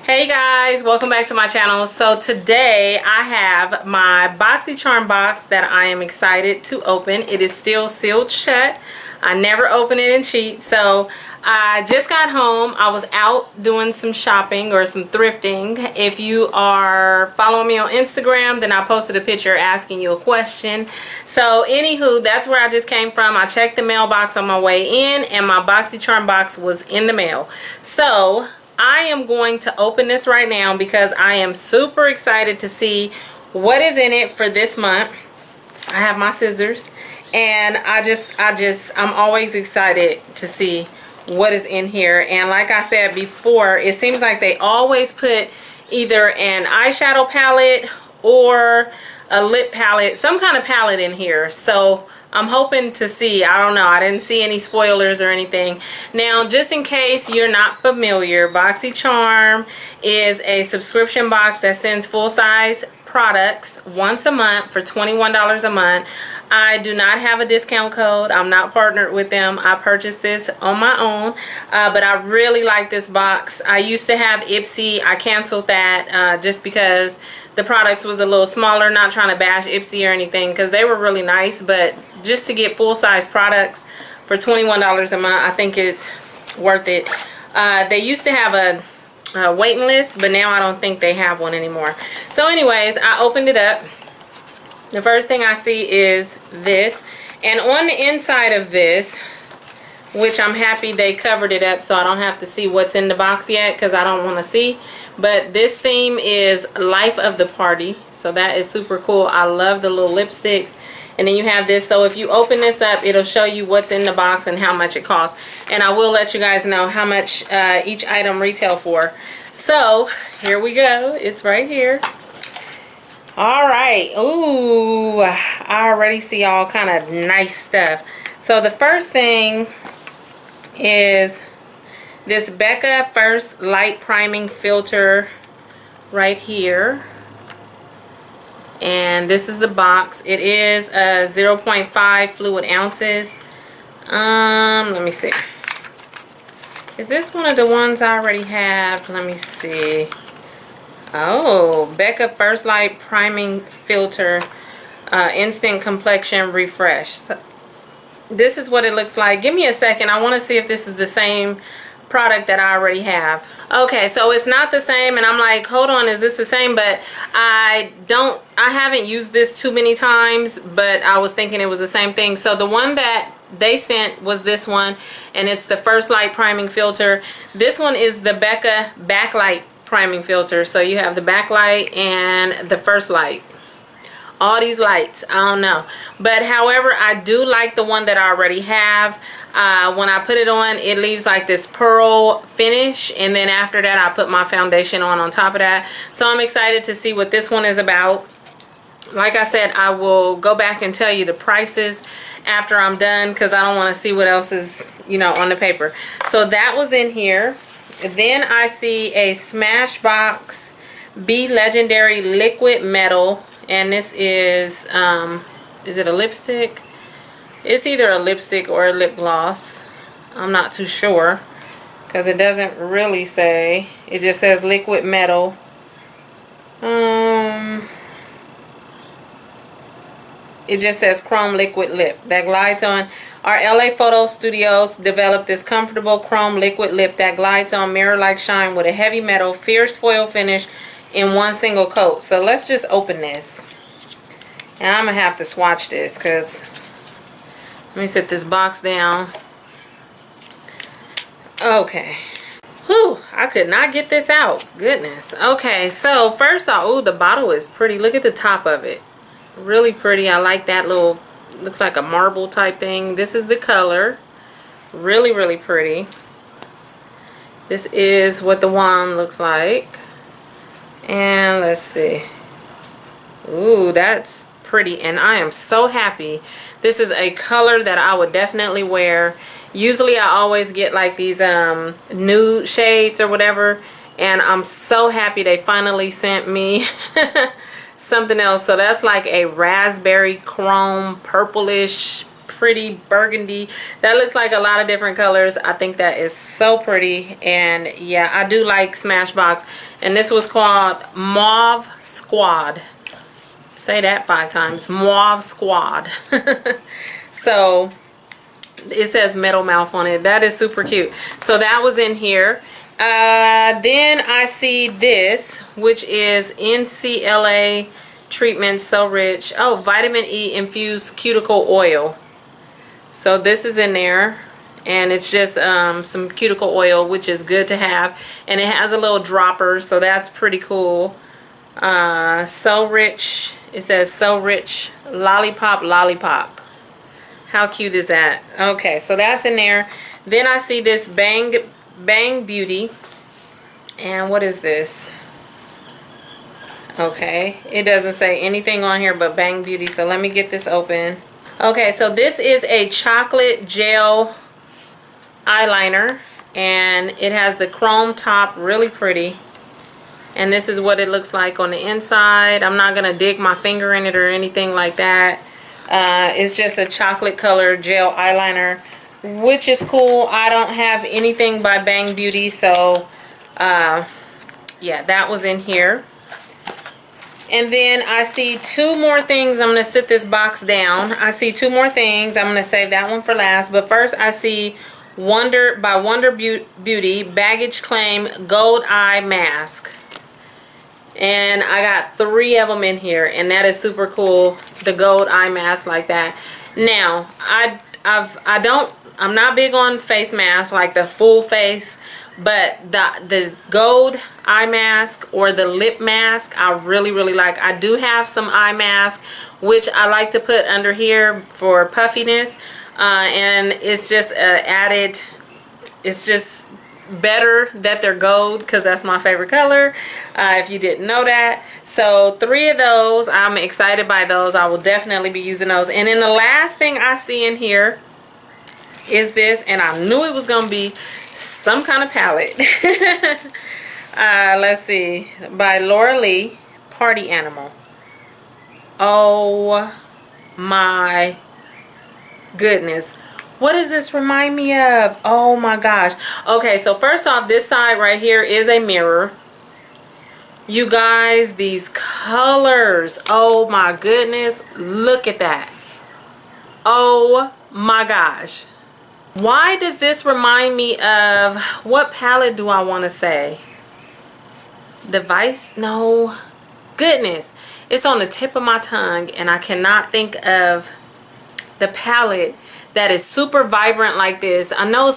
Hey guys, welcome back to my channel. So today I have my Boxycharm box that I am excited to open. It is still sealed shut. I never open it and cheat. So I just got home. I was out doing some shopping or some thrifting. If you are following me on Instagram, then I posted a picture asking you a question. So anywho, that's where I just came from. I checked the mailbox on my way in and my Boxycharm box was in the mail. So I am going to open this right now because I am super excited to see what is in it for this month. I have my scissors and I'm always excited to see what is in here. And like I said before, it seems like they always put either an eyeshadow palette or a lip palette, some kind of palette in here. So I'm hoping to see, I don't know, I didn't see any spoilers or anything. Now, just in case you're not familiar, Boxycharm is a subscription box that sends full-size products once a month for $21 a month. I do not have a discount code. I'm not partnered with them. I purchased this on my own, but I really like this box. I used to have Ipsy. I canceled that just because the products was a little smaller. Not trying to bash Ipsy or anything because they were really nice, but just to get full-size products for $21 a month, I think it's worth it. They used to have a waiting list, but now I don't think they have one anymore. So anyways, I opened it up. The first thing I see is this, and on the inside of this, which I'm happy they covered it up so I don't have to see what's in the box yet because I don't want to see, but this theme is Life of the Party, so that is super cool. I love the little lipsticks. And then you have this, so if you open this up, it'll show you what's in the box and how much it costs. And I will let you guys know how much each item retail for. So here we go. It's right here. All right. Ooh, I already see all kind of nice stuff. So the first thing is this Becca First Light Priming Filter right here. And this is the box. It is 0.5 fluid ounces. Let me see. Is this one of the ones I already have? Let me see. Oh, Becca First Light Priming Filter Instant Complexion Refresh. So, this is what it looks like. Give me a second. I want to see if this is the same product that I already have. Okay, so it's not the same, and I'm like, hold on, is this the same? But I haven't used this too many times, but I was thinking it was the same thing. So the one that they sent was this one, and it's the First Light Priming Filter. This one is the Becca Backlight Priming Filter. So you have the backlight and the first light. All these lights, I don't know, but however, I do like the one that I already have. When I put it on, it leaves like this pearl finish, and then after that I put my foundation on top of that. So I'm excited to see what this one is about. Like I said, I will go back and tell you the prices after I'm done because I don't want to see what else is, you know, on the paper. So that was in here. Then I see a Smashbox Be Legendary Liquid Metal. And this is it a lipstick? It's either a lipstick or a lip gloss. I'm not too sure because it doesn't really say. It just says liquid metal. It just says chrome liquid lip that glides on. Our LA photo studios developed this comfortable chrome liquid lip that glides on mirror-like shine with a heavy metal fierce foil finish in one single coat. So let's just open this. And I'm gonna have to swatch this because let me set this box down. Okay. Whew, I could not get this out. Goodness. Okay, so first off, ooh, the bottle is pretty. Look at the top of it. Really pretty. I like that little, looks like a marble type thing. This is the color. Really, really pretty. This is what the wand looks like. And let's see. Ooh, that's pretty, and I am so happy. This is a color that I would definitely wear. Usually I always get like these nude shades or whatever, and I'm so happy they finally sent me something else. So that's like a raspberry chrome purplish pretty burgundy. That looks like a lot of different colors. I think that is so pretty. And yeah, I do like Smashbox. And this was called Mauve Squad. Say that 5 times. Mauve Squad. So it says Metal Mouth on it. That is super cute. So that was in here. Then I see this, which is NCLA treatment So Rich. Oh, vitamin E infused cuticle oil. So this is in there, and it's just some cuticle oil, which is good to have, and it has a little dropper, so that's pretty cool. So Rich, it says So Rich Lollipop Lollipop. How cute is that? Okay, so that's in there. Then I see this Bang Beauty, and what is this? Okay, it doesn't say anything on here but Bang Beauty, so let me get this open. Okay, so this is a chocolate gel eyeliner, and it has the chrome top, really pretty. And this is what it looks like on the inside. I'm not gonna dig my finger in it or anything like that. It's just a chocolate colored gel eyeliner, which is cool. I don't have anything by Bang Beauty, so yeah, that was in here. And then I see 2 more things. I'm going to sit this box down. I see 2 more things. I'm going to save that one for last. But first I see Wonder Beauty Baggage Claim Gold Eye Mask. And I got 3 of them in here, and that is super cool. The gold eye mask like that. Now, I'm not big on face masks, like the full face, but the gold eye mask or the lip mask I really like. I do have some eye mask which I like to put under here for puffiness, and it's just added, it's just better that they're gold because that's my favorite color, if you didn't know that. So 3 of those, I'm excited by those. I will definitely be using those. And then the last thing I see in here is this, and I knew it was gonna be some kind of palette. Let's see, by Laura Lee, Party Animal. Oh my goodness, what does this remind me of? Oh my gosh. Okay, so first off, this side right here is a mirror. You guys, these colors, oh my goodness, look at that. Oh my gosh. Why does this remind me of, what palette do I want to say? Device? No. Goodness. It's on the tip of my tongue, and I cannot think of the palette that is super vibrant like this. I know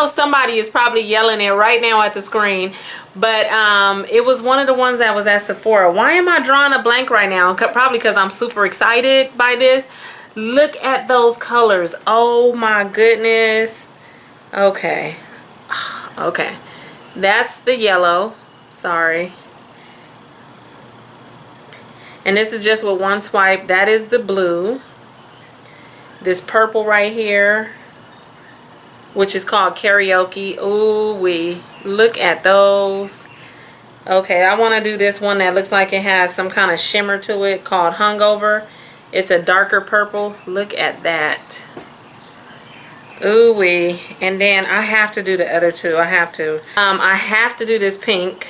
somebody is probably yelling it right now at the screen, but it was one of the ones that was at Sephora. Why am I drawing a blank right now? Probably because I'm super excited by this. Look at those colors. Oh my goodness. Okay. Okay. That's the yellow. Sorry. And this is just with one swipe. That is the blue. This purple right here, which is called Karaoke. Ooh wee. Look at those. Okay, I want to do this one that looks like it has some kind of shimmer to it, called Hungover. It's a darker purple. Look at that. Ooh wee. And then I have to do the other 2. I have to. I have to do this pink.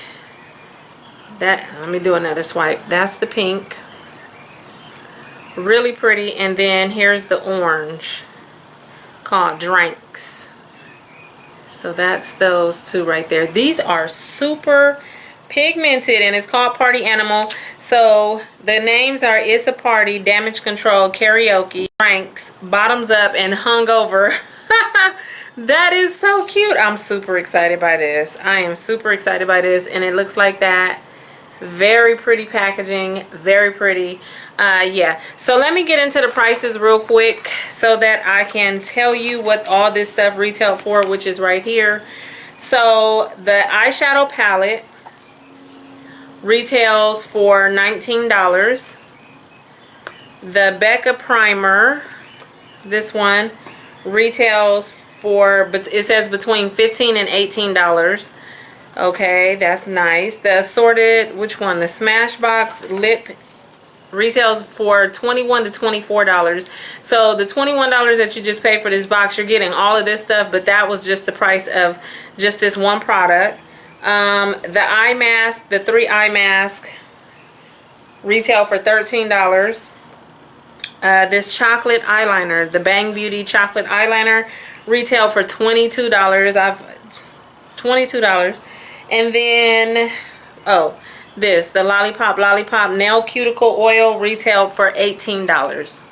Let me do another swipe. That's the pink. Really pretty. And then here's the orange, called Drinks. So that's those 2 right there. These are super pigmented, and it's called Party Animal. So the names are It's a Party, Damage Control, Karaoke, Drinks, Bottoms Up, and Hungover. That is so cute. I'm super excited by this. I am super excited by this, and it looks like that. Very pretty packaging, very pretty. Yeah, so let me get into the prices real quick so that I can tell you what all this stuff retailed for, which is right here. So the eyeshadow palette retails for $19. The Becca primer, this one, retails for, but it says between $15 and $18. Okay, that's nice. The assorted, which one? The Smashbox lip retails for $21 to $24. So the $21 that you just paid for this box, you're getting all of this stuff, but that was just the price of just this one product. The eye mask, the 3 eye mask, retail for $13. This chocolate eyeliner, the Bang Beauty chocolate eyeliner, retail for $22. $22. And then, oh, the Lollipop nail cuticle oil, retailed for $18.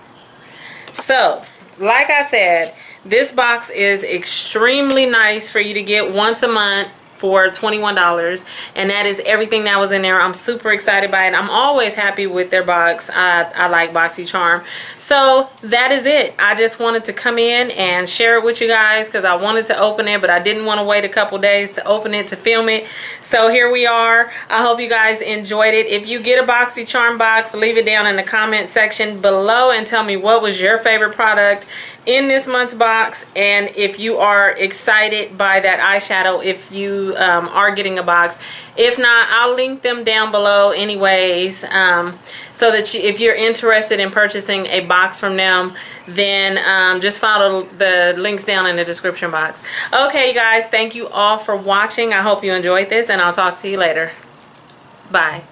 So, like I said, this box is extremely nice for you to get once a month for $21, and that is everything that was in there. I'm super excited by it. I'm always happy with their box. I like Boxycharm. So that is it. I just wanted to come in and share it with you guys because I wanted to open it, but I didn't want to wait a couple days to open it, to film it. So here we are. I hope you guys enjoyed it. If you get a Boxycharm box, leave it down in the comment section below and tell me what was your favorite product in this month's box, and if you are excited by that eyeshadow, if you are getting a box. If not, I'll link them down below anyways, so that if you're interested in purchasing a box from them, then just follow the links down in the description box. Okay, you guys, thank you all for watching. I hope you enjoyed this, and I'll talk to you later. Bye.